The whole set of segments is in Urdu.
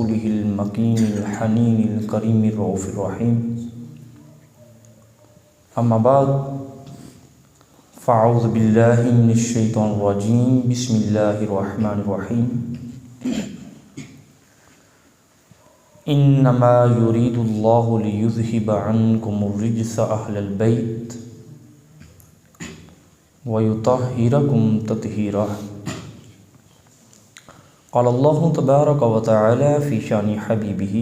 رسوله المكين الحنين الكريم الرؤوف الرحيم أما بعد فأعوذ بالله من الشيطان الرجيم بسم الله الرحمن الرحيم إنما يريد الله ليذهب عنكم الرجس أهل البيت ويطهركم تطهيرا قال الله تبارك وتعالى في شان حبيبه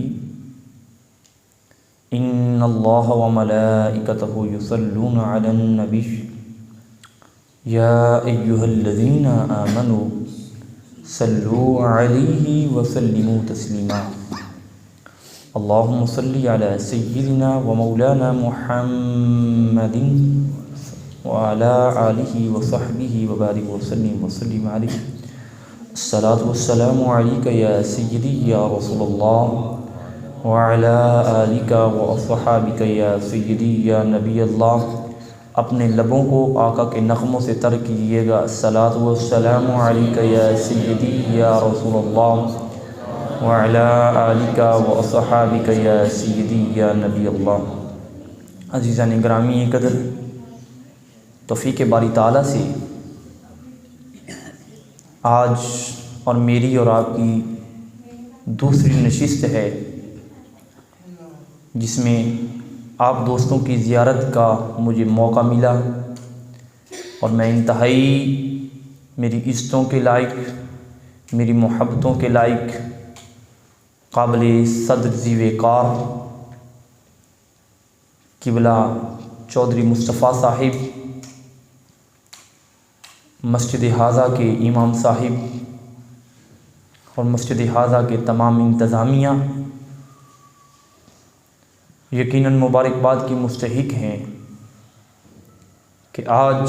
إن الله وملائكته يصلون على النبي يا أيها الذين آمنوا صلوا عليه وسلموا تسليما اللهم صل على سيدنا ومولانا محمد وعلى آله وصحبه وبارك وسلم عليه الصلاة والسلام عليك يا سيدي يا رسول الله وعلى آلك وأصحابك يا سيدي يا نبي الله. اپنے لبوں کو آقا کے نغموں سے تر کیجیے گا. الصلاۃ والسلام علیک یا سیدی یا رسول اللہ وعلی آلک واصحابک یا سیدی یا نبی اللہ. عزیزان گرامی قدر، توفیق باری تعالیٰ سے آج اور میری اور آپ کی دوسری نشست ہے جس میں آپ دوستوں کی زیارت کا مجھے موقع ملا اور میں انتہائی میری عزتوں کے لائق، میری محبتوں کے لائق، قابل صدر ذی وقار قبلہ چودھری مصطفیٰ صاحب، مسجد حاضہ کے امام صاحب اور مسجد حاضہ کے تمام انتظامیہ یقیناً مبارکباد کی مستحق ہیں کہ آج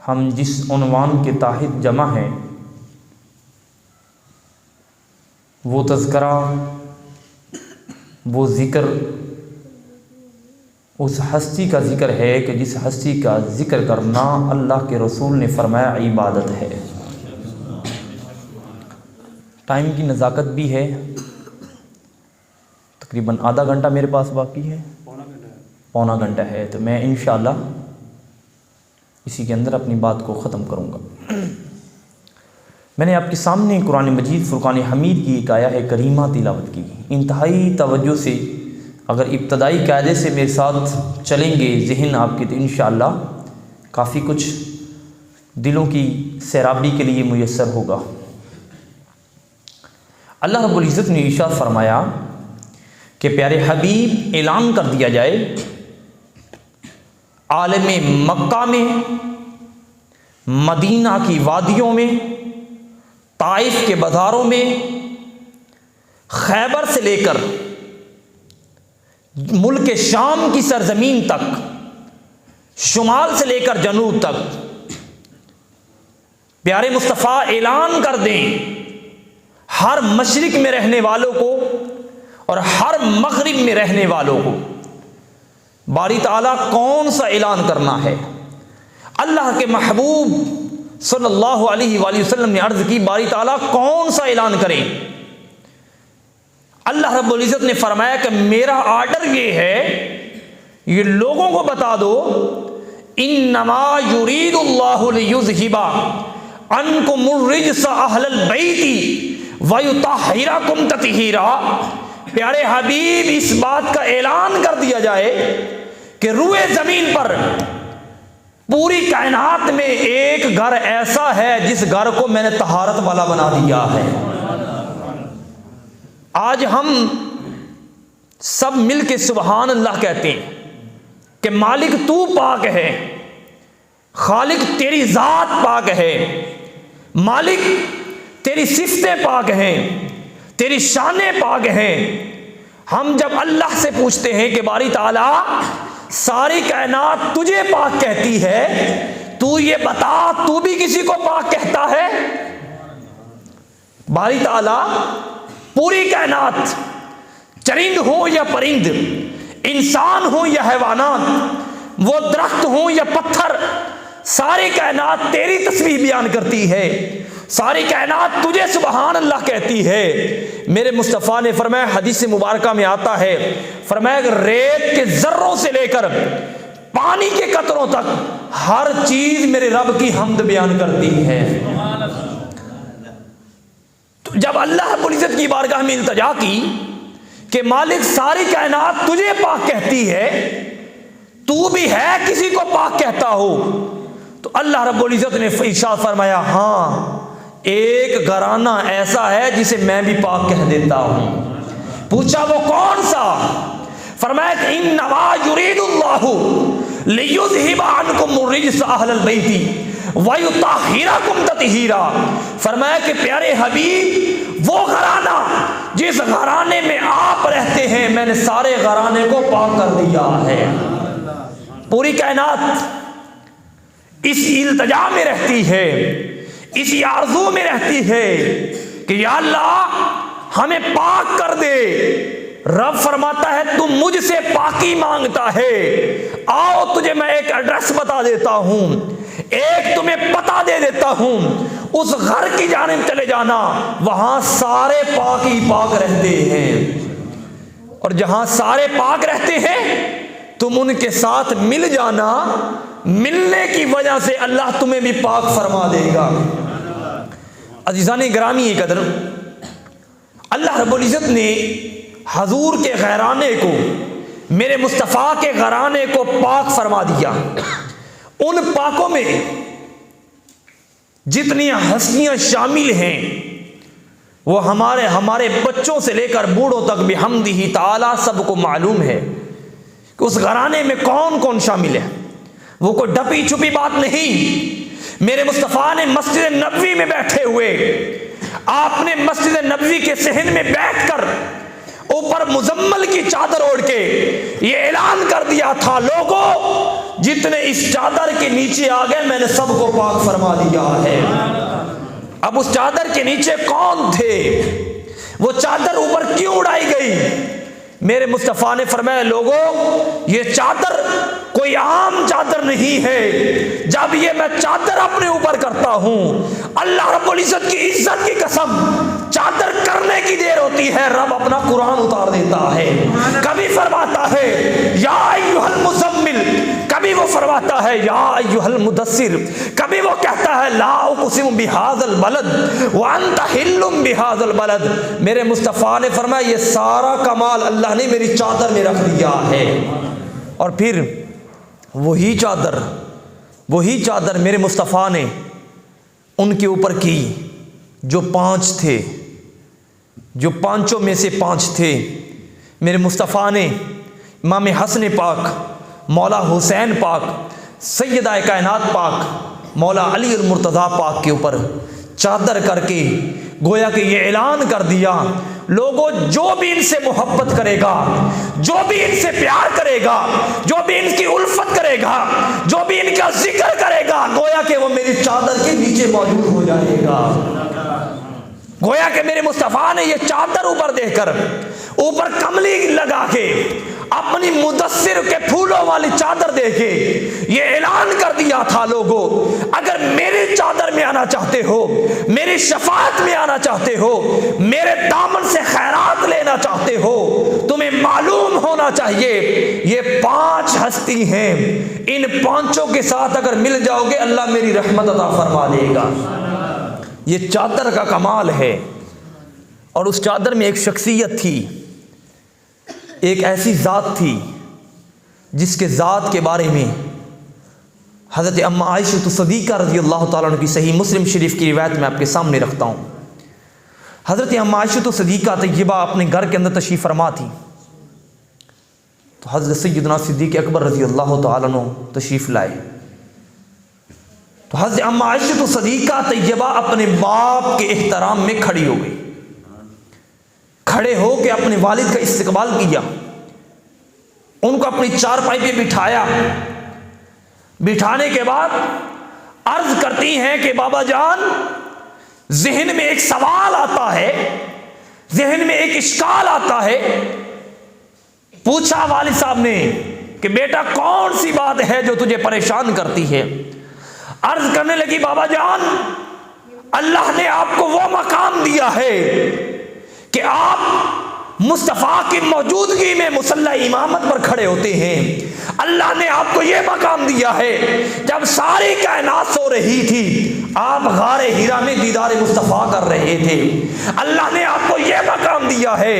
ہم جس عنوان کے تحت جمع ہیں وہ تذکرہ، وہ ذکر اس ہستی کا ذکر ہے کہ جس ہستی کا ذکر کرنا اللہ کے رسول نے فرمایا عبادت ہے. ٹائم کی نزاکت بھی ہے. تقریباً آدھا گھنٹہ میرے پاس باقی ہے، پونا گھنٹہ ہے، تو میں انشاءاللہ اسی کے اندر اپنی بات کو ختم کروں گا. میں نے آپ کے سامنے قرآن مجید فرقان حمید کی ایک آیہ کریمہ تلاوت کی. انتہائی توجہ سے اگر ابتدائی قاعدے سے میرے ساتھ چلیں گے ذہن آپ کے، تو انشاءاللہ کافی کچھ دلوں کی سیرابی کے لیے میسر ہوگا. اللہ رب العزت نے ارشاد فرمایا کہ پیارے حبیب اعلان کر دیا جائے عالم مکہ میں، مدینہ کی وادیوں میں، طائف کے بازاروں میں، خیبر سے لے کر ملک شام کی سرزمین تک، شمال سے لے کر جنوب تک، پیارے مصطفیٰ اعلان کر دیں ہر مشرق میں رہنے والوں کو اور ہر مغرب میں رہنے والوں کو. باری تعالیٰ کون سا اعلان کرنا ہے؟ اللہ کے محبوب صلی اللہ علیہ وآلہ وسلم نے عرض کی باری تعالیٰ کون سا اعلان کریں؟ اللہ رب العزت نے فرمایا کہ میرا آرڈر یہ ہے، یہ لوگوں کو بتا دو انما یرید اللہ لیذھب عنکم الرجس اہل البیت ویطہرکم تطہیرا. پیارے حبیب اس بات کا اعلان کر دیا جائے کہ روئے زمین پر پوری کائنات میں ایک گھر ایسا ہے جس گھر کو میں نے طہارت والا بنا دیا ہے. آج ہم سب مل کے سبحان اللہ کہتے ہیں کہ مالک تو پاک ہے، خالق تیری ذات پاک ہے، مالک تیری صفتیں پاک ہیں، تیری شانیں پاک ہیں. ہم جب اللہ سے پوچھتے ہیں کہ باری تعالیٰ ساری کائنات تجھے پاک کہتی ہے، تو یہ بتا تو بھی کسی کو پاک کہتا ہے؟ باری تعالیٰ پوری کائنات، چرند ہوں یا پرند، انسان ہوں یا حیوانات، وہ درخت ہوں یا پتھر، ساری کائنات تیری تسبیح بیان کرتی ہے. ساری کائنات تجھے سبحان اللہ کہتی ہے۔ میرے مصطفیٰ نے فرمایا، حدیث مبارکہ میں آتا ہے، فرمایا کہ ریت کے ذروں سے لے کر پانی کے قطروں تک ہر چیز میرے رب کی حمد بیان کرتی ہے۔ تو جب اللہ رب العزت کی بارگاہ میں التجا کی کہ مالک ساری کائنات تجھے پاک کہتی ہے، تو بھی ہے کسی کو پاک کہتا ہو، تو اللہ رب العزت نے ارشاد فرمایا، ہاں ایک گھرانہ ایسا ہے جسے میں بھی پاک کہہ دیتا ہوں۔ پوچھا وہ کون سا؟ فرمایا کہ انما یرید اللہ لیذھب عنکم الرجس اہل البیت ویطہرکم تطہیرا۔ فرمایا کہ پیارے حبیب وہ گھرانہ جس گھرانے میں آپ رہتے ہیں میں نے سارے گھرانے کو پاک کر دیا ہے۔ پوری کائنات اس التجا میں رہتی ہے، اسی آرزو میں رہتی ہے کہ یا اللہ ہمیں پاک کر دے۔ رب فرماتا ہے تم مجھ سے پاکی مانگتا ہے، آؤ تجھے میں ایک ایڈریس بتا دیتا ہوں، ایک تمہیں پتہ دے دیتا ہوں، اس گھر کی جانب چلے جانا، وہاں سارے پاک ہی پاک رہتے ہیں، اور جہاں سارے پاک رہتے ہیں تم ان کے ساتھ مل جانا، ملنے کی وجہ سے اللہ تمہیں بھی پاک فرما دے گا۔ عزیزان گرامی قدر، اللہ رب العزت نے حضور کے گھرانے کو، میرے مصطفیٰ کے گھرانے کو پاک فرما دیا۔ ان پاکوں میں جتنی ہستیاں شامل ہیں وہ ہمارے بچوں سے لے کر بوڑھوں تک بحمدہ تعالی سب کو معلوم ہے کہ اس گھرانے میں کون کون شامل ہے۔ وہ کوئی ڈپی چھپی بات نہیں۔ میرے مصطفیٰ نے مسجد نبوی میں بیٹھے ہوئے، آپ نے مسجد نبوی کے صحن میں بیٹھ کر اوپر مزمل کی چادر اوڑھ کے یہ اعلان کر دیا تھا، لوگوں جتنے اس چادر کے نیچے آ گئے میں نے سب کو پاک فرما دیا ہے۔ اب اس چادر کے نیچے کون تھے؟ وہ چادر اوپر کیوں اڑائی گئی؟ میرے مصطفیٰ نے فرمایا، لوگوں یہ چادر کوئی عام چادر نہیں ہے۔ جب یہ میں چادر اپنے اوپر کرتا ہوں، اللہ رب العزت کی عزت کی قسم، چادر کرنے کی دیر ہوتی ہے رب اپنا قرآن اتار دیتا ہے۔ کبھی فرماتا ہے یا ایھا المزمل، کبھی وہ فرماتا ہے یا ایھا المدثر، کبھی وہ کہتا ہے لا اقسم بہذا البلد وانت حل بہذا البلد۔ میرے مصطفیٰ نے فرمایا یہ سارا کمال اللہ نے میری چادر میں رکھ دیا ہے۔ اور پھر وہی چادر میرے مصطفیٰ نے ان کے اوپر کی جو پانچوں میں سے 5 تھے۔ میرے مصطفیٰ نے امام حسن پاک، مولا حسین پاک، سیدہ کائنات پاک مولا علی المرتضیٰ پاک کے اوپر چادر کر کے گویا کہ یہ اعلان کر دیا، لوگوں جو بھی ان سے محبت کرے گا، جو بھی ان سے پیار کرے گا، جو بھی ان کی الفت کرے گا، جو بھی ان کا ذکر کرے گا، گویا کہ وہ میری چادر کے نیچے موجود ہو جائے گا۔ گویا کہ میرے مصطفیٰ نے یہ چادر اوپر دے کر، اوپر کملی لگا کے، اپنی مدثر کے پھولوں والی چادر دے کے یہ اعلان کر دیا تھا، لوگوں اگر میری چادر میں آنا چاہتے ہو، میری شفاعت میں آنا چاہتے ہو، میرے دامن سے خیرات لینا چاہتے ہو، تمہیں معلوم ہونا چاہیے یہ 5 ہستی ہیں، ان 5 کے ساتھ اگر مل جاؤ گے اللہ میری رحمت عطا فرما دے گا۔ یہ چادر کا کمال ہے۔ اور اس چادر میں ایک شخصیت تھی، ایک ایسی ذات تھی جس کے ذات کے بارے میں حضرت ام عائشہ صدیقہ رضی اللہ تعالیٰ عنہ کی صحیح مسلم شریف کی روایت میں آپ کے سامنے رکھتا ہوں۔ حضرت ام عائشہ صدیقہ طیبہ اپنے گھر کے اندر تشریف فرما تھی، تو حضرت سیدنا صدیق اکبر رضی اللہ تعالیٰ عنہ تشریف لائے، تو حضرت ام عائشہ صدیقہ طیبہ اپنے باپ کے احترام میں کھڑی ہو گئی، کھڑے ہو کے اپنے والد کا استقبال کیا، ان کو اپنی چارپائی پہ بٹھایا، بٹھانے کے بعد عرض کرتی ہیں کہ بابا جان ذہن میں ایک سوال آتا ہے، ذہن میں ایک اشکال آتا ہے۔ پوچھا والد صاحب نے کہ بیٹا کون سی بات ہے جو تجھے پریشان کرتی ہے؟ عرض کرنے لگی بابا جان اللہ نے آپ کو وہ مقام دیا ہے کہ آپ مصطفیٰ کی موجودگی میں مصلی امامت پر کھڑے ہوتے ہیں۔ اللہ نے آپ کو یہ مقام دیا ہے، جب ساری کائنات سو رہی تھی آپ غار حرا میں دیدار مصطفیٰ کر رہے تھے۔ اللہ نے آپ کو یہ مقام دیا ہے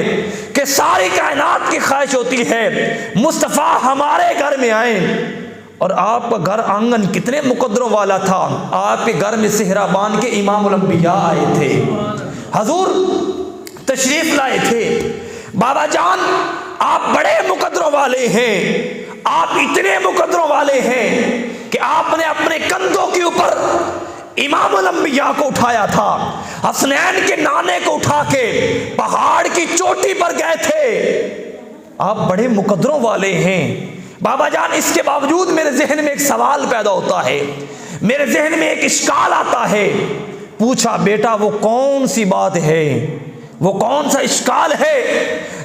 کہ ساری کائنات کی خواہش ہوتی ہے مصطفیٰ ہمارے گھر میں آئیں، اور آپ کا گھر آنگن کتنے مقدروں والا تھا، آپ کے گھر میں صحرا باندھ کے امام الانبیاء آئے تھے، حضور تشریف لائے تھے۔ بابا جان آپ بڑے مقدروں والے ہیں، آپ اتنے مقدروں والے ہیں کہ آپ نے اپنے کندھوں کے اوپر امام الانبیاء کو اٹھایا تھا، حسنین کے نانے کو اٹھا کے پہاڑ کی چوٹی پر گئے تھے۔ آپ بڑے مقدروں والے ہیں بابا جان۔ اس کے باوجود میرے ذہن میں ایک سوال پیدا ہوتا ہے، میرے ذہن میں ایک اشکال آتا ہے۔ پوچھا بیٹا وہ کون سی بات ہے، وہ کون سا اشکال ہے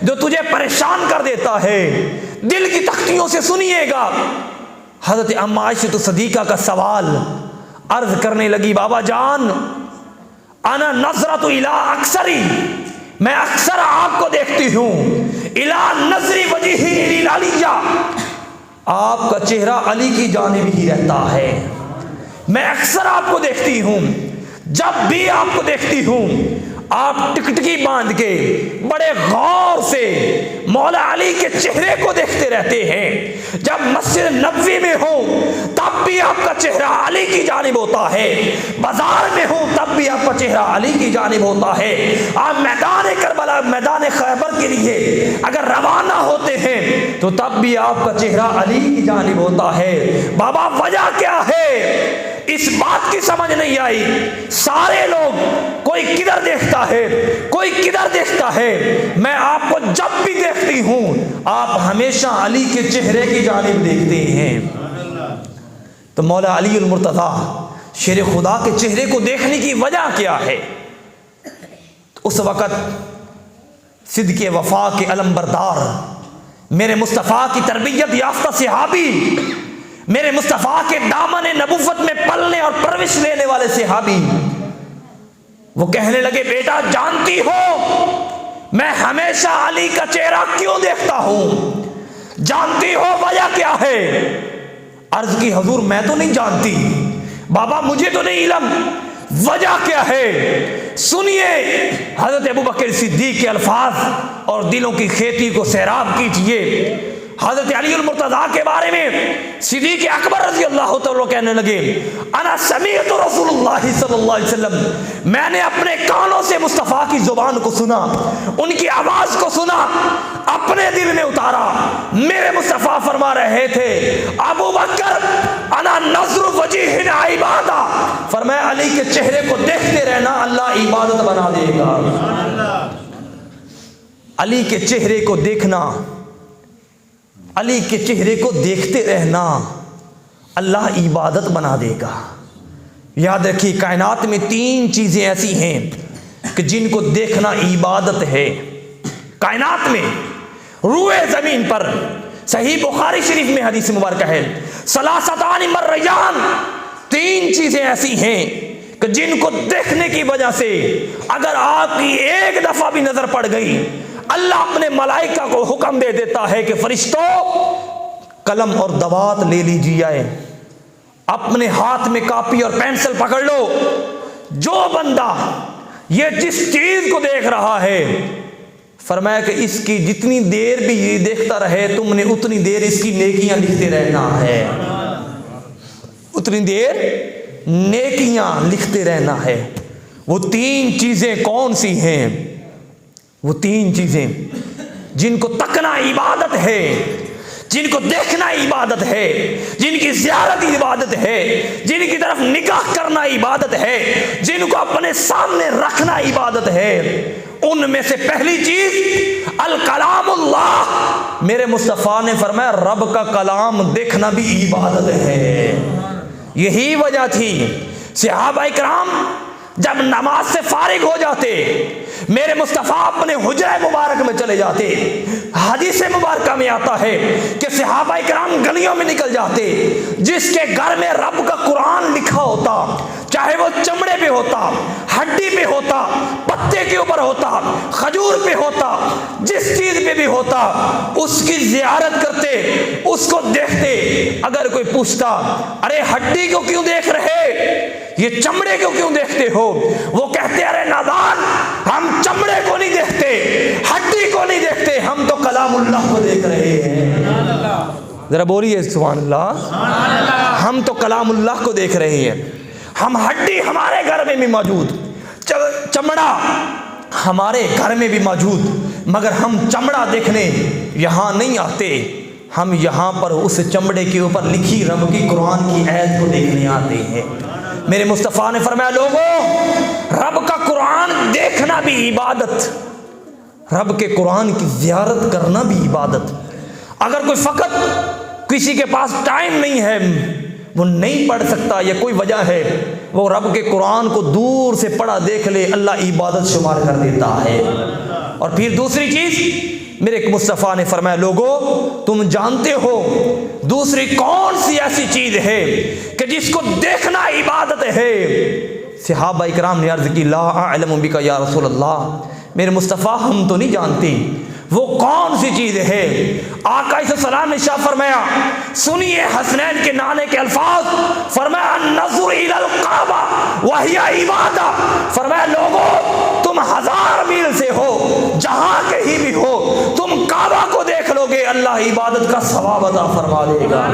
جو تجھے پریشان کر دیتا ہے؟ دل کی تختیوں سے سنیے گا۔ حضرت ام عائشہ صدیقہ کا سوال عرض کرنے لگی، بابا جان انا نظرت الی اکثری، میں اکثر آپ کو دیکھتی ہوں، الی نظری وجہی الی علیہ، آپ کا چہرہ علی کی جانب ہی رہتا ہے۔ میں اکثر آپ کو دیکھتی ہوں، جب بھی آپ کو دیکھتی ہوں آپ ٹکٹکی باندھ کے بڑے غور سے مولا علی کے چہرے کو دیکھتے رہتے ہیں۔ جب مسجد نبوی میں ہوں تب بھی آپ کا چہرہ علی کی جانب ہوتا ہے، بازار میں ہوں تب بھی آپ کا چہرہ علی کی جانب ہوتا ہے۔ آپ میدان کربلا، میدان خیبر کے لیے اگر روانہ ہوتے ہیں تو تب بھی آپ کا چہرہ علی کی جانب ہوتا ہے۔ بابا وجہ کیا ہے؟ اس بات کی سمجھ نہیں آئی۔ سارے لوگ کوئی کدھر دیکھتا ہے، کوئی کدھر دیکھتا ہے، میں آپ کو جب بھی دیکھتی ہوں آپ ہمیشہ علی کے چہرے کی جانب دیکھتے ہیں۔ تو مولا علی المرتضی شیر خدا کے چہرے کو دیکھنے کی وجہ کیا ہے؟ اس وقت صدق وفا کے علم بردار، میرے مصطفیٰ کی تربیت یافتہ صحابی، میرے مصطفیٰ کے دامن نبوت میں پلنے اور پرورش لینے والے صحابی، وہ کہنے لگے بیٹا جانتی ہو میں ہمیشہ علی کا چہرہ کیوں دیکھتا ہوں؟ جانتی ہو وجہ کیا ہے؟ عرض کی حضور میں تو نہیں جانتی، بابا مجھے تو نہیں علم، وجہ کیا ہے؟ سنیے حضرت ابوبکر صدیق کے الفاظ اور دلوں کی کھیتی کو سیراب کیجئے۔ حضرت علی المرتضیٰ کے بارے میں صدیق اکبر رضی اللہ تعالیٰ کہنے لگے، انا سمیعت رسول اللہ صلی اللہ علیہ وسلم، میں نے اپنے کانوں سے مصطفیٰ کی زبان کو سنا، ان کی آواز کو سنا، اپنے دل میں اتارا۔ میرے مصطفیٰ فرما رہے تھے ابو بکر انا نظر وجیہ عبادہ، فرمایا علی کے چہرے کو دیکھتے رہنا اللہ عبادت بنا دے گا۔ علی کے چہرے کو دیکھنا، علی کے چہرے کو دیکھتے رہنا اللہ عبادت بنا دے گا۔ یاد رکھیے کائنات میں 3 چیزیں ایسی ہیں کہ جن کو دیکھنا عبادت ہے۔ کائنات میں روئے زمین پر صحیح بخاری شریف میں حدیث مبارکہ ہے، ثلاثتان مرریان، 3 چیزیں ایسی ہیں کہ جن کو دیکھنے کی وجہ سے اگر آپ کی ایک دفعہ بھی نظر پڑ گئی اللہ اپنے ملائکہ کو حکم دے دیتا ہے کہ فرشتوں قلم اور دوات لے لیجیے، اپنے ہاتھ میں کاپی اور پینسل پکڑ لو، جو بندہ یہ جس چیز کو دیکھ رہا ہے فرمایا کہ اس کی جتنی دیر بھی یہ دیکھتا رہے تم نے اتنی دیر اس کی نیکیاں لکھتے رہنا ہے، اتنی دیر نیکیاں لکھتے رہنا ہے۔ وہ 3 چیزیں کون سی ہیں؟ وہ 3 چیزیں جن کو تکنا عبادت ہے، جن کو دیکھنا عبادت ہے، جن کی زیارت عبادت ہے، جن کی طرف نگاہ کرنا عبادت ہے، جن کو اپنے سامنے رکھنا عبادت ہے۔ ان میں سے پہلی چیز الکلام اللہ، میرے مصطفیٰ نے فرمایا رب کا کلام دیکھنا بھی عبادت ہے۔ یہی وجہ تھی صحابہ کرام جب نماز سے فارغ ہو جاتے میرے مصطفیٰ اپنے حجرہ مبارک میں چلے جاتے، حدیث مبارکہ میں آتا ہے کہ صحابہ کرام گلیوں میں نکل جاتے، جس کے گھر میں رب کا قرآن لکھا ہوتا، چاہے وہ چمڑے پہ ہوتا، ہڈی پہ ہوتا، پتے کے اوپر ہوتا، کھجور پہ ہوتا، جس چیز پہ بھی ہوتا، اس کی زیارت کرتے، اس کو دیکھتے۔ اگر کوئی پوچھتا ارے ہڈی کو کیوں دیکھ رہے، یہ چمڑے کو کیوں دیکھتے ہو، وہ کہتے ارے نادان، ہم چمڑے کو نہیں دیکھتے، ہڈی کو نہیں دیکھتے، ہم تو کلام اللہ کو دیکھ رہے ہیں۔ ذرا بولیے سبحان اللہ۔ ہم تو کلام اللہ کو دیکھ رہے ہیں۔ ہم ہڈی ہمارے گھر میں بھی موجود، چمڑا ہمارے گھر میں بھی موجود، مگر ہم چمڑا دیکھنے یہاں نہیں آتے، ہم یہاں پر اس چمڑے کے اوپر لکھی رب کی قرآن کی آیت کو دیکھنے آتے ہیں۔ میرے مصطفیٰ نے فرمایا لوگوں، رب کا قرآن دیکھنا بھی عبادت، رب کے قرآن کی زیارت کرنا بھی عبادت۔ اگر کوئی فقط کسی کے پاس ٹائم نہیں ہے، وہ نہیں پڑھ سکتا یا کوئی وجہ ہے، وہ رب کے قرآن کو دور سے پڑھا دیکھ لے، اللہ عبادت شمار کر دیتا ہے۔ اور پھر دوسری چیز میرے مصطفیٰ نے فرمایا لوگو تم جانتے ہو دوسری کون سی ایسی چیز ہے کہ جس کو دیکھنا عبادت ہے؟ صحابہ اکرام نے عرض کی لا اعلم بک یا رسول اللہ، میرے مصطفیٰ ہم تو نہیں جانتے وہ کون سی چیز ہے۔ آقا علیہ السلام نے ارشاد فرمایا، سنیے حسنین کے نانے کے الفاظ، فرمایا النظر الی الکعبہ وہی عبادہ، فرمایا لوگو تم 1000 میل سے ہو، جہاں کہیں بھی ہو، تم کعبہ کو دیکھ لو گے، اللہ عبادت کا ثواب عطا فرما دے گا۔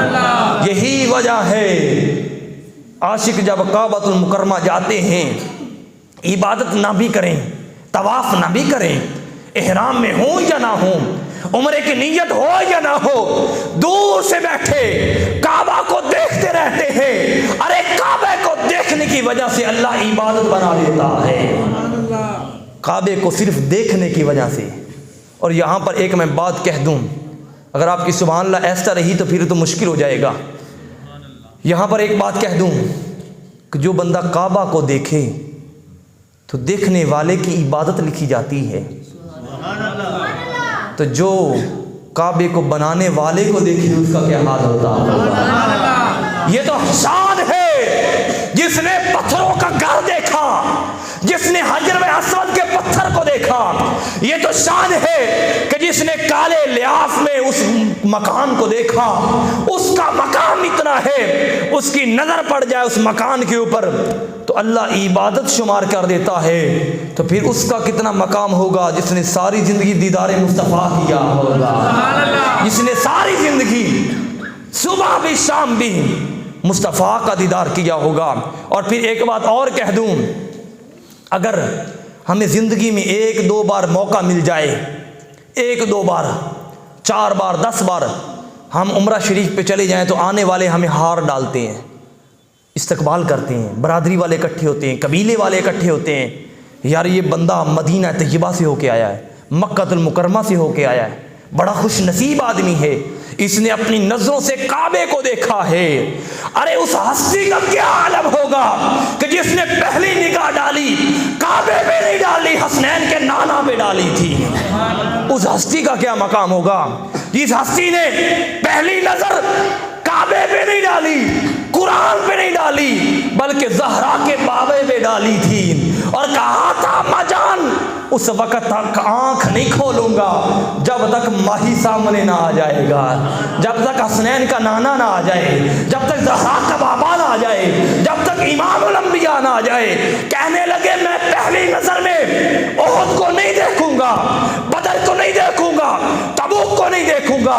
یہی وجہ ہے عاشق جب کعبۃ المکرمہ جاتے ہیں، عبادت نہ بھی کریں، طواف نہ بھی کریں، احرام میں ہوں یا نہ ہوں، عمرے کی نیت ہو یا نہ ہو، دور سے بیٹھے کعبہ کو دیکھتے رہتے ہیں۔ ارے کعبے کو دیکھنے کی وجہ سے اللہ عبادت بنا دیتا ہے، کعبے کو صرف دیکھنے کی وجہ سے۔ اور یہاں پر ایک میں بات کہہ دوں، اگر آپ کی سبحان اللہ ایسا رہی تو پھر تو مشکل ہو جائے گا۔ یہاں پر ایک بات کہہ دوں کہ جو بندہ کعبہ کو دیکھے تو دیکھنے والے کی عبادت لکھی جاتی ہے، تو جو کعبے کو بنانے والے کو دیکھے اس کا کیا حال ہوتا ہوگا۔ یہ تو شان ہے جس نے پتھروں کا گھر دیکھا، جس نے حجر اسود کے پتھر کو دیکھا، یہ تو شان ہے کہ جس نے کالے لیاف میں اس مکان کو دیکھا، اس کا مقام اتنا ہے، اس کی نظر پڑ جائے اس مکان کے اوپر تو اللہ عبادت شمار کر دیتا ہے، تو پھر اس کا کتنا مقام ہوگا جس نے ساری زندگی دیدار مصطفیٰ کیا ہوگا، جس نے ساری زندگی صبح بھی شام بھی مصطفیٰ کا دیدار کیا ہوگا۔ اور پھر ایک بات اور کہہ دوں، اگر ہمیں زندگی میں 1-2 بار موقع مل جائے، 1-2 بار، 4 بار، 10 بار ہم عمرہ شریف پہ چلے جائیں تو آنے والے ہمیں ہار ڈالتے ہیں، استقبال کرتے ہیں، برادری والے اکٹھے ہوتے ہیں، قبیلے والے اکٹھے ہوتے ہیں، یار یہ بندہ مدینہ طیبہ سے ہو کے آیا ہے، مکہ المکرمہ سے ہو کے آیا ہے، بڑا خوش نصیب آدمی ہے، اس نے اپنی نظروں سے کعبے کو دیکھا ہے۔ ارے اس ہستی کا کیا عالم ہوگا کہ جس نے پہلی نگاہ ڈالی کعبے پہ نہیں ڈالی، حسنین کے نانا پہ ڈالی تھی، اس ہستی کا کیا مقام ہوگا جس ہستی نے پہلی نظر کعبے پہ نہیں ڈالی، قرآن پہ نہیں ڈالی، بلکہ زہرا کے بابے پہ ڈالی تھی، اور کہا تھا ماں جان اس وقت تک آنکھ نہیں کھولوں گا جب تک ماہی سامنے نہ آ جائے گا، جب تک حسنین کا نانا نہ آ جائے، جب تک زہرا کا بابا نہ آ جائے، جب تک امام الانبیاء نہ آ جائے۔ کہنے لگے میں پہلی نظر میں احد کو نہیں دیکھوں گا، بدر کو نہیں دیکھوں گا، تبوک کو نہیں دیکھوں گا،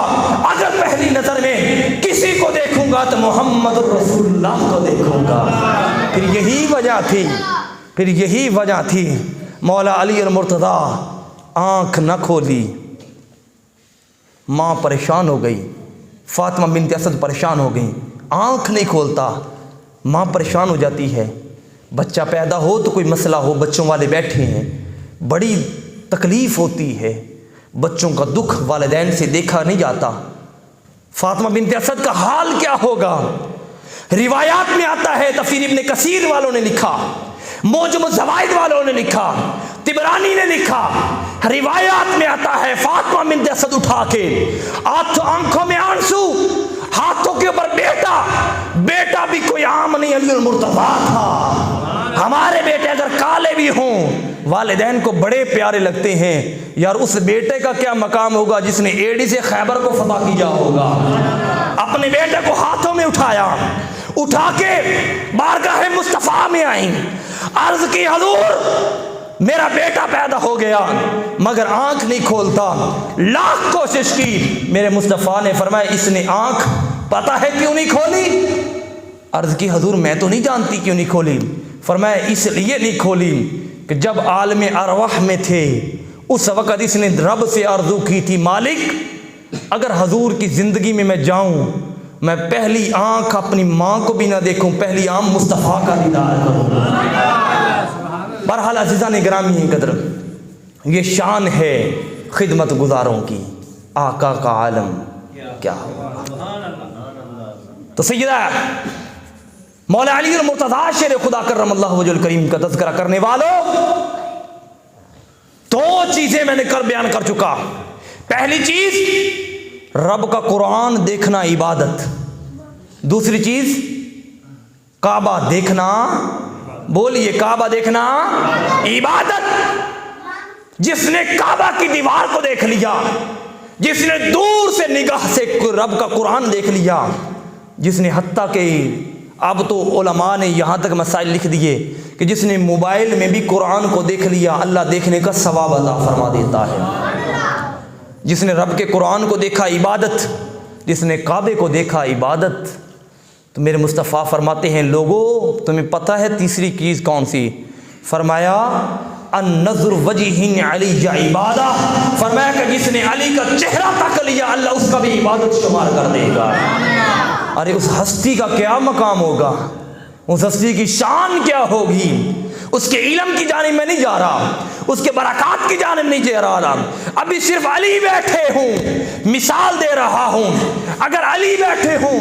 اگر پہلی نظر میں کسی کو دیکھوں گا تو محمد رسول اللہ کو دیکھوں گا۔ پھر یہی وجہ تھی مولا علی المرتضیٰ آنکھ نہ کھولی، ماں پریشان ہو گئی، فاطمہ بنت اسد پریشان ہو گئی، آنکھ نہیں کھولتا، ماں پریشان ہو جاتی ہے، بچہ پیدا ہو تو کوئی مسئلہ ہو، بچوں والے بیٹھے ہیں، بڑی تکلیف ہوتی ہے، بچوں کا دکھ والدین سے دیکھا نہیں جاتا، فاطمہ بنت اسد کا حال کیا ہوگا؟ روایات میں آتا ہے، تفسیر ابن کثیر والوں نے لکھا موجم الزوائد والوں نے لکھا، طبرانی نے لکھا، روایات میں آتا ہے فاطمہ بنت اسد اٹھا کے آنکھوں میں آنسو، ہاتھوں کے اوپر بیٹا بھی کوئی عام نہیں، علی المرتضیٰ تھا۔ ہمارے بیٹے اگر کالے بھی ہوں والدین کو بڑے پیارے لگتے ہیں، یار اس بیٹے کا کیا مقام ہوگا جس نے ایڈی سے خیبر کو فتح کیا ہوگا۔ اپنے بیٹے کو ہاتھوں میں اٹھا کے بارگاہ مصطفیٰ میں آئیں، عرض کی حضور میرا بیٹا پیدا ہو گیا مگر آنکھ نہیں کھولتا، لاکھ کوشش کی۔ میرے مصطفیٰ نے فرمایا اس نے آنکھ پتہ ہے کیوں نہیں کھولی؟ عرض کی حضور میں تو نہیں جانتی کیوں نہیں کھولی۔ فرمایا اس لیے نہیں کھولی کہ جب عالم ارواح میں تھے اس وقت اس نے رب سے آرزو کی تھی، مالک اگر حضور کی زندگی میں جاؤں میں پہلی آنکھ اپنی ماں کو بھی نہ دیکھوں، پہلی آنکھ مصطفیٰ کا دیدار کروں۔ بہرحال عزیزان گرامی قدر، یہ شان ہے خدمت گزاروں کی، آقا کا عالم کیا ہو۔ تو سیدہ مولا علی المرتضیٰ شیر خدا کرم اللہ وجہ الکریم کا تذکرہ کرنے والوں، دو چیزیں میں نے کل بیان کر چکا۔ پہلی چیز رب کا قرآن دیکھنا عبادت، دوسری چیز کعبہ دیکھنا، بولیے کعبہ دیکھنا عبادت۔ جس نے کعبہ کی دیوار کو دیکھ لیا، جس نے دور سے نگاہ سے رب کا قرآن دیکھ لیا، جس نے حتیٰ کہ اب تو علماء نے یہاں تک مسائل لکھ دیے کہ جس نے موبائل میں بھی قرآن کو دیکھ لیا اللہ دیکھنے کا ثواب عطا فرما دیتا ہے۔ جس نے رب کے قرآن کو دیکھا عبادت، جس نے کعبے کو دیکھا عبادت۔ تو میرے مصطفیٰ فرماتے ہیں لوگوں تمہیں پتہ ہے تیسری چیز کون سی؟ فرمایا النظر وجہ علی عبادہ، فرمایا کہ جس نے علی کا چہرہ تک لیا اللہ اس کا بھی عبادت شمار کر دے گا۔ ارے اس ہستی کا کیا مقام ہوگا، اس ہستی کی شان کیا ہوگی۔ اس کے علم کی جانب میں نہیں جا رہا، اس کے برکات کی جانب نہیں جا رہا، ابھی صرف علی بیٹھے ہوں، مثال دے رہا ہوں۔ اگر علی بیٹھے ہوں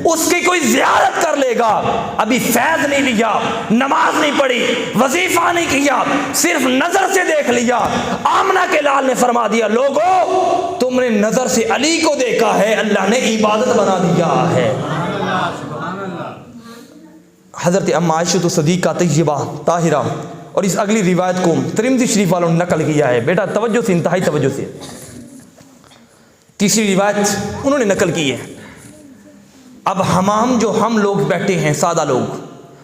اس کی کوئی زیارت کر لے گا، ابھی فیض نہیں لیا، نماز نہیں پڑھی، وظیفہ نہیں کیا، صرف نظر سے دیکھ لیا۔ آمنہ کے لال نے فرما دیا لوگو تم نے نظر سے علی کو دیکھا ہے، اللہ نے عبادت بنا دیا ہے۔ حضرت ام عائشہ صدیقہ طیبہ طاہرہ، اور اس اگلی روایت کو ترمذی شریف والوں نے نقل کیا ہے، بیٹا توجہ سے، انتہائی توجہ سے۔ تیسری روایت انہوں نے نقل کی ہے۔ اب ہم لوگ بیٹھے ہیں سادہ لوگ،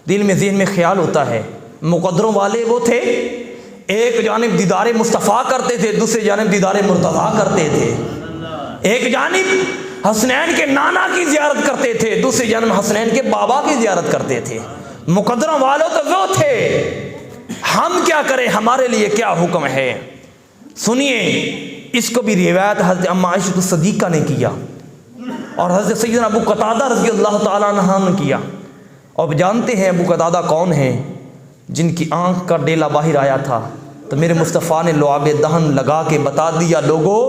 دل میں ذہن میں خیال ہوتا ہے مقدروں والے وہ تھے، ایک جانب دیدار مصطفیٰ کرتے تھے، دوسری جانب دیدار مرتضیٰ کرتے تھے۔ ایک جانب حسنین کے نانا کی زیارت کرتے تھے، دوسری جانب حسنین کے بابا کی زیارت کرتے تھے۔ مقدروں والوں تو وہ تھے، ہم کیا کریں، ہمارے لیے کیا حکم ہے؟ سنیے اس کو بھی روایت حضرت ام عائشہ صدیقہ نے کیا اور حضرت سیدنا ابو قتادہ رضی اللہ تعالیٰ عنہ نے کیا۔ اور جانتے ہیں ابو قتادہ کون ہیں؟ جن کی آنکھ کا ڈیلا باہر آیا تھا تو میرے مصطفیٰ نے لعاب دہن لگا کے بتا دیا لوگو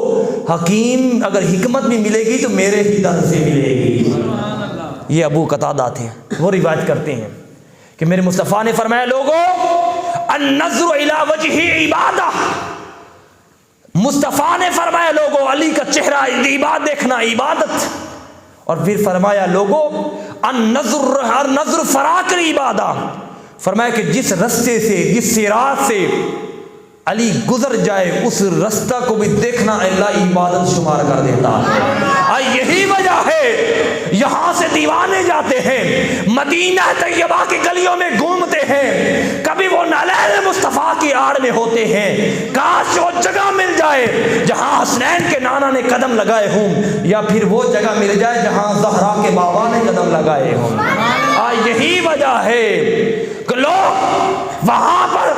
حکیم اگر حکمت بھی ملے گی تو میرے ہی در سے ملے گی۔ یہ ابو قتادہ تھے، وہ روایت کرتے ہیں کہ میرے مصطفیٰ نے فرمایا لوگو النظر الی وجہ عبادہ، مصطفیٰ نے فرمایا لوگو علی کا چہرہ عبادت دیکھنا عبادت، اور پھر فرمایا لوگو النظر فراق عبادہ، فرمایا کہ جس رستے سے جس صراط سے علی گزر جائے اس رستہ کو بھی دیکھنا اللہ عبادت شمار کر دیتا ہے۔ یہی وجہ ہے یہاں سے دیوانے جاتے ہیں، مدینہ طیبہ کی گلیوں میں گھومتے ہیں، کبھی وہ نالین مصطفیٰ کی آڑ میں ہوتے ہیں، کاش وہ جگہ مل جائے جہاں حسنین کے نانا نے قدم لگائے ہوں، یا پھر وہ جگہ مل جائے جہاں زہرا کے بابا نے قدم لگائے ہوں۔ یہی وجہ ہے کہ لوگ وہاں پر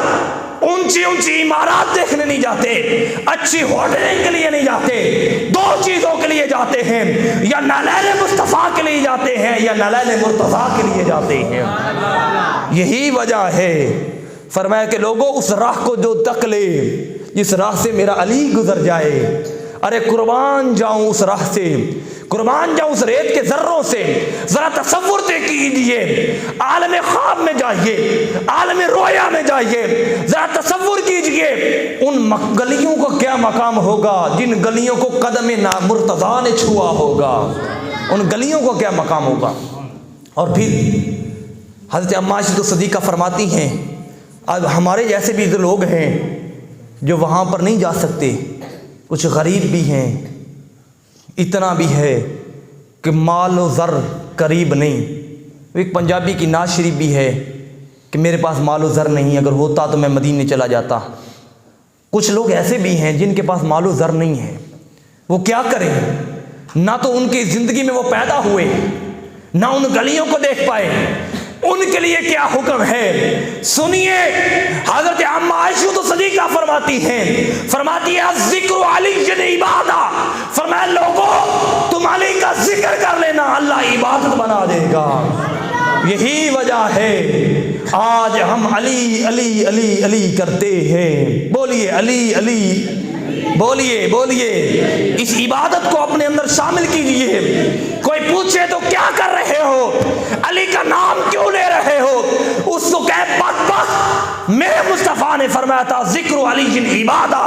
اونچی اونچی عمارات دیکھنے نہیں جاتے، اچھی ہوٹلیں کے لیے نہیں جاتے، دو چیزوں کے لیے جاتے ہیں، یا نالین مصطفیٰ کے لیے جاتے ہیں یا نالین مرتضیٰ کے لیے جاتے ہیں۔ یہی وجہ ہے فرمایا کہ لوگوں اس راہ کو جو تک لے جس راہ سے میرا علی گزر جائے، ارے قربان جاؤں اس راہ سے، قربان جاؤں اس ریت کے ذروں سے۔ ذرا تصور کیجئے عالم خواب میں جائیے, عالم رویا میں جائیے, ذرا تصور کیجئے ان گلیوں کو کیا مقام ہوگا جن گلیوں کو قدم مرتضیٰ نے چھوا ہوگا, ان گلیوں کو کیا مقام ہوگا. اور پھر حضرت اماں عائشہ صدیقہ فرماتی ہیں اب ہمارے جیسے بھی لوگ ہیں جو وہاں پر نہیں جا سکتے, کچھ غریب بھی ہیں, اتنا بھی ہے کہ مال و زر قریب نہیں. ایک پنجابی کی نعت شریف بھی ہے کہ میرے پاس مال و زر نہیں, اگر ہوتا تو میں مدینے چلا جاتا. کچھ لوگ ایسے بھی ہیں جن کے پاس مال و زر نہیں ہے, وہ کیا کریں, نہ تو ان کی زندگی میں وہ پیدا ہوئے, نہ ان گلیوں کو دیکھ پائے. ان کے لیے کیا حکم ہے سنیے. حضرت اماں عائشہ صدیقہ فرماتی ہیں ذکر علی عبادہ, فرمایا لوگوں تم علی کا ذکر کر لینا, اللہ عبادت بنا دے گا. یہی وجہ ہے آج ہم علی علی علی علی کرتے ہیں. بولیے علی علی, بولیے اس عبادت کو اپنے اندر شامل کیجئے. کوئی پوچھے تو کیا کر رہے ہو, علی کا نام کیوں لے رہے ہو, اس کو کہے بدبخت, میرے مصطفیٰ نے فرمایا تھا ذکر علی عبادہ,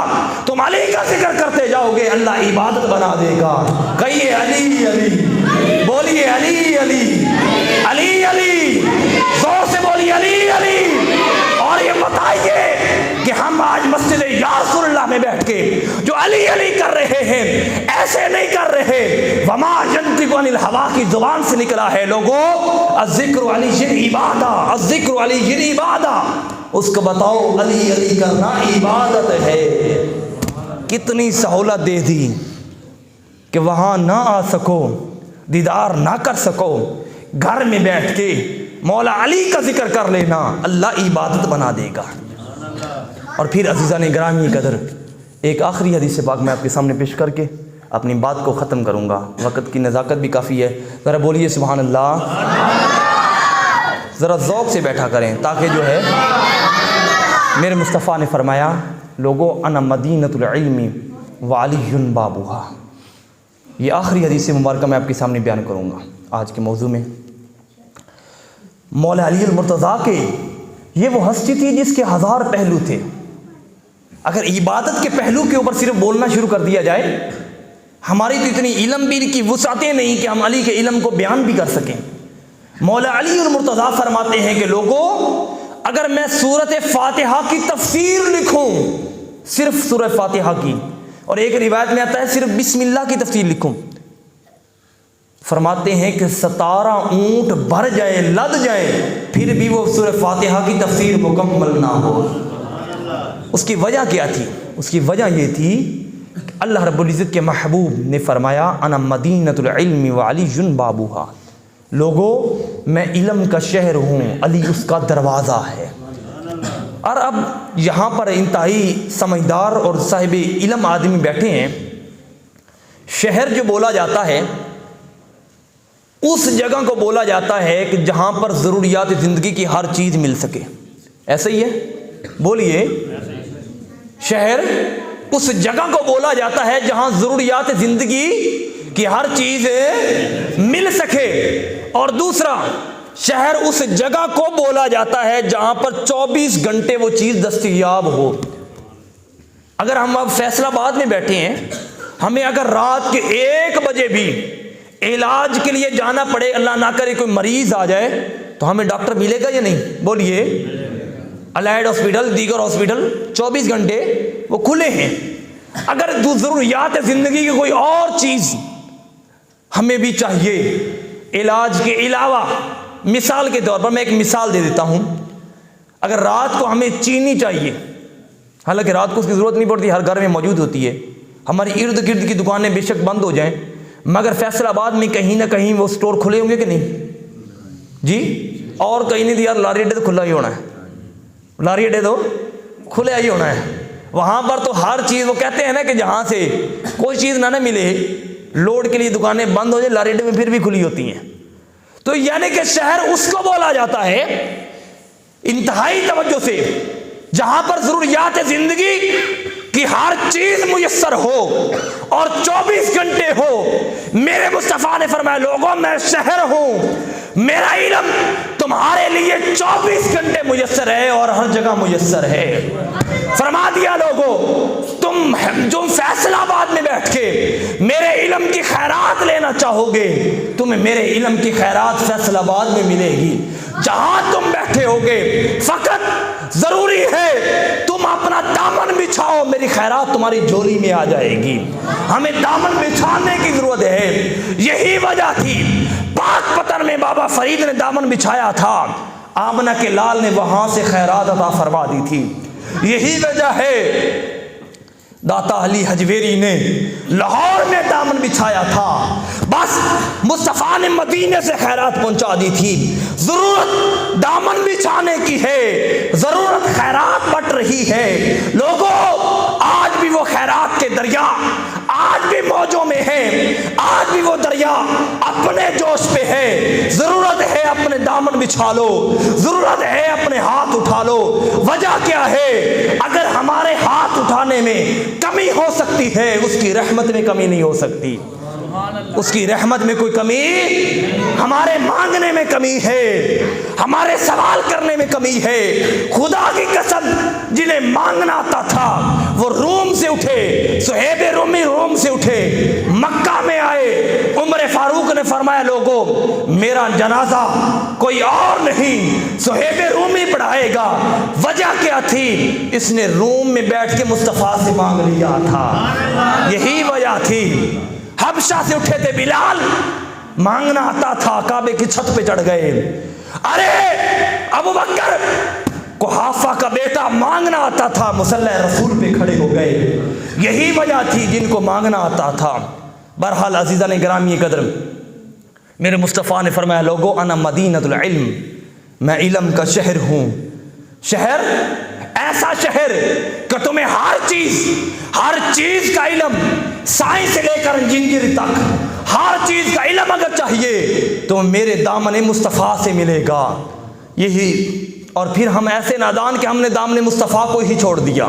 تم علی کا ذکر کرتے جاؤ گے اللہ عبادت بنا دے گا. کہیے علی علی, بولیے علی علی علی علی, زور سے بولیے علی علی. اور یہ بتائیے کہ ہم آج مسجد یا رسول اللہ میں بیٹھ کے جو علی علی کر رہے ہیں ایسے نہیں کر رہے. وما ینطق عن الہوا کی زبان سے نکلا ہے لوگوں, الذکر علی عبادہ, الذکر علی عبادہ. اس کو بتاؤ علی علی کرنا عبادت ہے. کتنی سہولت دے دی کہ وہاں نہ آ سکو, دیدار نہ کر سکو, گھر میں بیٹھ کے مولا علی کا ذکر کر لینا, اللہ عبادت بنا دے گا. اور پھر عزیزان گرامی قدر ایک آخری حدیث پاک میں آپ کے سامنے پیش کر کے اپنی بات کو ختم کروں گا, وقت کی نزاکت بھی کافی ہے. ذرا بولیے سبحان اللہ, ذرا ذوق سے بیٹھا کریں تاکہ جو ہے میرے مصطفیٰ نے فرمایا لوگو انا مدینۃ العلم وعلی بابوہا. یہ آخری حدیث مبارکہ میں آپ کے سامنے بیان کروں گا آج کے موضوع میں. مولا علی المرتضیٰ کے یہ وہ ہستی تھی جس کے 1000 پہلو تھے. اگر عبادت کے پہلو کے اوپر صرف بولنا شروع کر دیا جائے, ہماری تو اتنی علم بھی کی وسعتیں نہیں کہ ہم علی کے علم کو بیان بھی کر سکیں. مولا علی المرتضیٰ فرماتے ہیں کہ لوگوں اگر میں سورۃ فاتحہ کی تفسیر لکھوں, صرف سورہ فاتحہ کی, اور ایک روایت میں آتا ہے صرف بسم اللہ کی تفسیر لکھوں, فرماتے ہیں کہ 17 اونٹ بھر جائیں, لد جائیں, پھر بھی وہ سورہ فاتحہ کی تفسیر مکمل نہ ہو. اس کی وجہ کیا تھی؟ اس کی وجہ یہ تھی کہ اللہ رب العزت کے محبوب نے فرمایا انا مدینۃ العلم وعلی بابوہا, لوگوں میں علم کا شہر ہوں, علی اس کا دروازہ ہے. اور اب یہاں پر انتہائی سمجھدار اور صاحب علم آدمی بیٹھے ہیں. شہر جو بولا جاتا ہے اس جگہ کو بولا جاتا ہے کہ جہاں پر ضروریات زندگی کی ہر چیز مل سکے. ایسا ہی ہے, بولیے. شہر اس جگہ کو بولا جاتا ہے جہاں ضروریات زندگی کی ہر چیز مل سکے. اور دوسرا, شہر اس جگہ کو بولا جاتا ہے جہاں پر 24 گھنٹے وہ چیز دستیاب ہو. اگر ہم اب فیصل آباد میں بیٹھے ہیں, ہمیں اگر رات کے 1 بجے بھی علاج کے لیے جانا پڑے, اللہ نہ کرے کوئی مریض آ جائے, تو ہمیں ڈاکٹر ملے گا یا نہیں؟ بولیے. الائڈ ہاسپٹل, دیگر ہاسپٹل 24 گھنٹے وہ کھلے ہیں. اگر ضروریات زندگی کی کوئی اور چیز ہمیں بھی چاہیے علاج کے علاوہ, مثال کے طور پر میں ایک مثال دے دیتا ہوں. اگر رات کو ہمیں چینی چاہیے, حالانکہ رات کو اس کی ضرورت نہیں پڑتی, ہر گھر میں موجود ہوتی ہے, ہماری ارد گرد کی دکانیں بے شک بند ہو جائیں, مگر فیصل آباد میں کہیں نہ کہیں وہ سٹور کھلے ہوں گے کہ نہیں جی؟ اور کہیں نہیں, یار لاری اڈے تو کھلا ہی ہونا ہے, لاری اڈے تو کھلے ہی ہونا ہے. وہاں پر تو ہر چیز, وہ کہتے ہیں نا کہ جہاں سے کوئی چیز نہ ملے, لوڈ کے لیے دکانیں بند ہو جائے, لاری اڈے میں پھر بھی کھلی ہوتی ہیں. تو یعنی کہ شہر اس کو بولا جاتا ہے انتہائی توجہ سے جہاں پر ضروریات زندگی کی ہر چیز میسر ہو اور 24 گھنٹے ہو. میرے مصطفیٰ نے فرمایا لوگوں میں شہر ہوں, میرا علم تمہارے لیے 24 گھنٹے میسر ہے اور ہر جگہ میسر ہے۔ فرما دیا لوگوں تم جو فیصل آباد میں بیٹھ کے میرے علم کی خیرات لینا چاہو گے، تمہیں میرے علم کی خیرات فیصل آباد میں ملے گی۔ جہاں تم بیٹھے ہوگے فقط ضروری ہے تم اپنا دامن بچھاؤ، میری خیرات تمہاری جھولی میں آ جائے گی۔ ہمیں دامن بچھانے کی ضرورت ہے۔ یہی وجہ تھی پاک پتن میں بابا فرید نے دامن بچھایا تھا، آمنہ کے لال نے وہاں سے خیرات عطا فرما دی تھی۔ یہی وجہ ہے داتا علی حجویری نے لاہور میں دامن بچھایا تھا، بس مصطفیٰ نے مدینے سے خیرات پہنچا دی تھی۔ ضرورت دامن بچھانے کی ہے، ضرورت خیرات بٹ رہی ہے۔ لوگوں آج بھی وہ خیرات کے دریا آج بھی موجوں میں ہے، آج بھی وہ دریا اپنے جوش پہ ہے۔ ضرورت ہے اپنے دامن بچھا لو، ضرورت ہے اپنے ہاتھ اٹھا لو۔ وجہ کیا ہے؟ اگر ہمارے ہاتھ اٹھانے میں کمی ہو سکتی ہے، اس کی رحمت میں کمی نہیں ہو سکتی۔ اس کی رحمت میں کوئی کمی، ہمارے مانگنے میں کمی ہے، ہمارے سوال کرنے میں کمی ہے۔ خدا کی قسم جنہیں مانگنا آتا تھا وہ روم سے اٹھے، صہیب رومی روم سے اٹھے، مکہ میں آئے۔ عمر فاروق نے فرمایا لوگوں میرا جنازہ کوئی اور نہیں صہیب رومی پڑھائے گا۔ وجہ کیا تھی؟ اس نے روم میں بیٹھ کے مصطفیٰ سے مانگ لیا تھا، یہی وجہ تھی۔ حبشہ سے اٹھے تھے بلال، مانگنا آتا تھا، کعبے کی چھت پہ چڑھ گئے۔ ارے ابو بکر قحافہ کا بیٹا مانگنا آتا تھا، مصلی رسول پہ کھڑے ہو گئے۔ یہی وجہ تھی جن کو مانگنا آتا تھا۔ بہرحال عزیزان گرامی قدر، میرے مصطفیٰ نے فرمایا لوگو انا مدینۃ العلم، میں علم کا شہر ہوں۔ شہر ایسا شہر کہ تمہیں ہر چیز کا علم، سائنس سے لے کر انجینئرنگ تک ہر چیز کا علم اگر چاہیے تو میرے دامن مصطفیٰ سے ملے گا۔ یہی، اور پھر ہم ایسے نادان کہ ہم نے دامن مصطفیٰ کو ہی چھوڑ دیا۔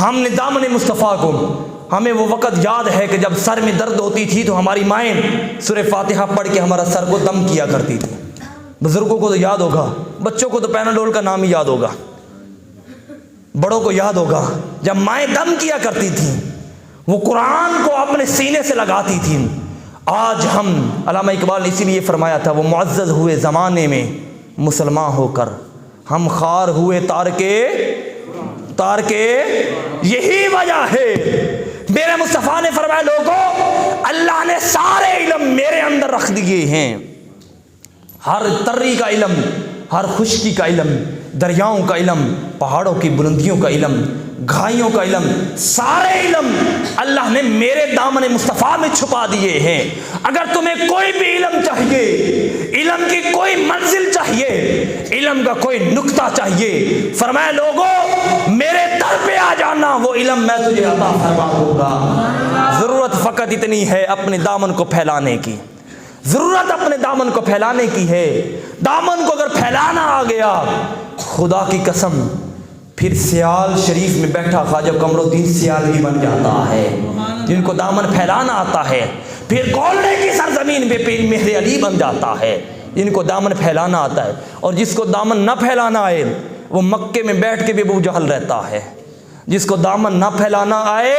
ہم نے دامن مصطفیٰ کو، ہمیں وہ وقت یاد ہے کہ جب سر میں درد ہوتی تھی تو ہماری مائیں سورہ فاتحہ پڑھ کے ہمارا سر کو دم کیا کرتی تھی۔ بزرگوں کو تو یاد ہوگا، بچوں کو تو پیناڈول کا نام ہی یاد ہوگا، بڑوں کو یاد ہوگا۔ جب مائیں دم کیا کرتی تھیں وہ قرآن کو اپنے سینے سے لگاتی تھیں۔ آج ہم، علامہ اقبال نے اسی لیے فرمایا تھا وہ معزز ہوئے زمانے میں مسلمان ہو کر، ہم خار ہوئے تار کے یہی وجہ ہے۔ میرے مصطفیٰ نے فرمایا لوگوں اللہ نے سارے علم میرے اندر رکھ دیے ہیں، ہر تری کا علم، ہر خشکی کا علم، دریاؤں کا علم، پہاڑوں کی بلندیوں کا علم، گھائیوں کا علم، سارے علم اللہ نے میرے دامن مصطفیٰ میں چھپا دیے ہیں۔ اگر تمہیں کوئی بھی علم چاہیے، علم کی کوئی منزل چاہیے، علم کا کوئی نقطہ چاہیے، فرمایا لوگوں میرے در پہ آ جانا، وہ علم میں تجھے عطا فرما دوں گا۔ ضرورت فقط اتنی ہے اپنے دامن کو پھیلانے کی، ضرورت اپنے دامن کو پھیلانے کی ہے۔ دامن کو اگر پھیلانا آ گیا، خدا کی قسم پھر سیال شریف میں بیٹھا خواجہ قمر الدین سیال ہی بن جاتا ہے۔ جن کو دامن پھیلانا آتا ہے پھر گولڑے کی سرزمین پہ پیر مہر علی بن جاتا ہے۔ جن کو دامن پھیلانا آتا ہے، اور جس کو دامن نہ پھیلانا آئے وہ مکے میں بیٹھ کے بھی ابو جہل رہتا ہے۔ جس کو دامن نہ پھیلانا آئے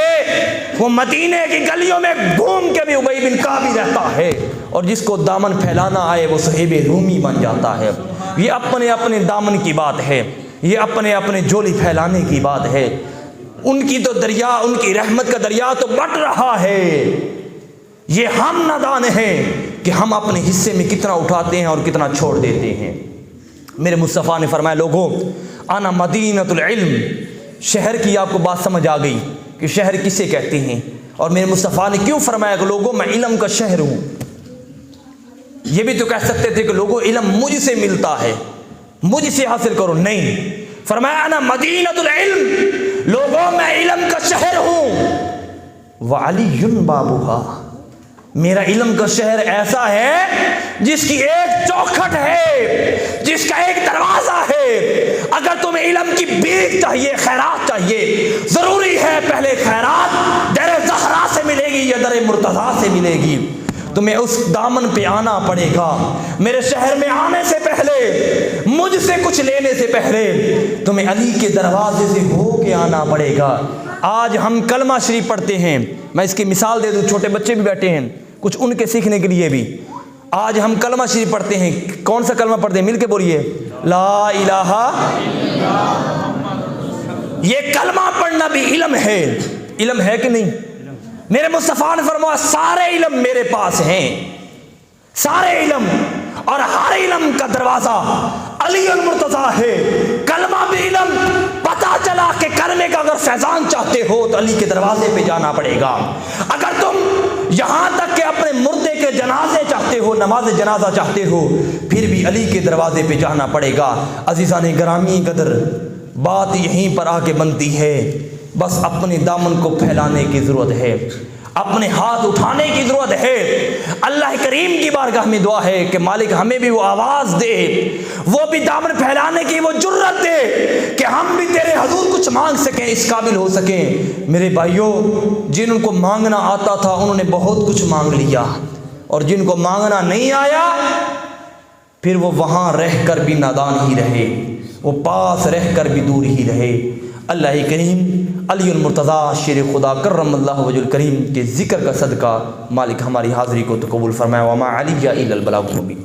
وہ مدینے کی گلیوں میں گھوم کے بھی ابی بن کعب ہی رہتا ہے، اور جس کو دامن پھیلانا آئے وہ صہیب رومی بن جاتا ہے۔ یہ اپنے اپنے دامن کی بات ہے، یہ اپنے اپنے جولی پھیلانے کی بات ہے۔ ان کی تو دریا، ان کی رحمت کا دریا تو بٹ رہا ہے۔ یہ ہم نادان ہیں کہ ہم اپنے حصے میں کتنا اٹھاتے ہیں اور کتنا چھوڑ دیتے ہیں۔ میرے مصطفیٰ نے فرمایا لوگوں انا مدینۃ العلم، شہر کی آپ کو بات سمجھ آ گئی کہ شہر کسے کہتے ہیں، اور میرے مصطفیٰ نے کیوں فرمایا کہ لوگوں میں علم کا شہر ہوں۔ یہ بھی تو کہہ سکتے تھے کہ لوگوں علم مجھ سے ملتا ہے، مجھ سے حاصل کرو، نہیں، فرمایا انا مدینۃ العلم، لوگوں میں علم کا شہر ہوں، وعلی بابھا، میرا علم کا شہر ایسا ہے جس کی ایک چوکھٹ ہے، جس کا ایک دروازہ ہے۔ اگر تمہیں علم کی بھیک چاہیے، خیرات چاہیے، ضروری ہے پہلے خیرات در زہرا سے ملے گی یا در مرتضیٰ سے ملے گی۔ تمہیں اس دامن پہ آنا پڑے گا. میرے شہر میں آنے سے پہلے, مجھ سے کچھ لینے سے پہلے تمہیں علی کے دروازے سے ہو کے آنا پڑے گا. آج ہم کلمہ شریف پڑھتے ہیں, میں اس کی مثال دے دوں, چھوٹے بچے بھی بیٹھے ہیں, کچھ ان کے سیکھنے کے لیے بھی. آج ہم کلمہ شریف پڑھتے ہیں, کون سا کلمہ پڑھتے ہیں؟ مل کے بولیے, لا الہ. یہ کلمہ پڑھنا بھی علم ہے. علم ہے کہ نہیں؟ میرے مصطفیٰ نے فرمایا سارے علم میرے پاس ہیں, سارے علم, اور ہر علم کا دروازہ علی المرتضیٰ ہے. کلمہ بھی علم. پتا چلا کہ کلمے کا اگر فیضان چاہتے ہو تو علی کے دروازے پہ جانا پڑے گا. اگر تم یہاں تک کہ اپنے مردے کے جنازے چاہتے ہو, نماز جنازہ چاہتے ہو, پھر بھی علی کے دروازے پہ جانا پڑے گا. عزیزان گرامی قدر, بات یہیں پر آ کے بنتی ہے. بس اپنے دامن کو پھیلانے کی ضرورت ہے, اپنے ہاتھ اٹھانے کی ضرورت ہے. اللہ کریم کی بارگاہ میں دعا ہے کہ مالک ہمیں بھی وہ آواز دے, وہ بھی دامن پھیلانے کی وہ جرت دے کہ ہم بھی تیرے حضور کچھ مانگ سکیں, اس قابل ہو سکیں. میرے بھائیوں, جن کو مانگنا آتا تھا انہوں نے بہت کچھ مانگ لیا, اور جن کو مانگنا نہیں آیا پھر وہ وہاں رہ کر بھی نادان ہی رہے, وہ پاس رہ کر بھی دور ہی رہے. اللہ کریم علی المرتضیٰ شیر خدا کرم اللہ وجہ الکریم کے ذکر کا صدقہ مالک ہماری حاضری کو تو قبول فرمائے. وما علی الا البلاغ المبین.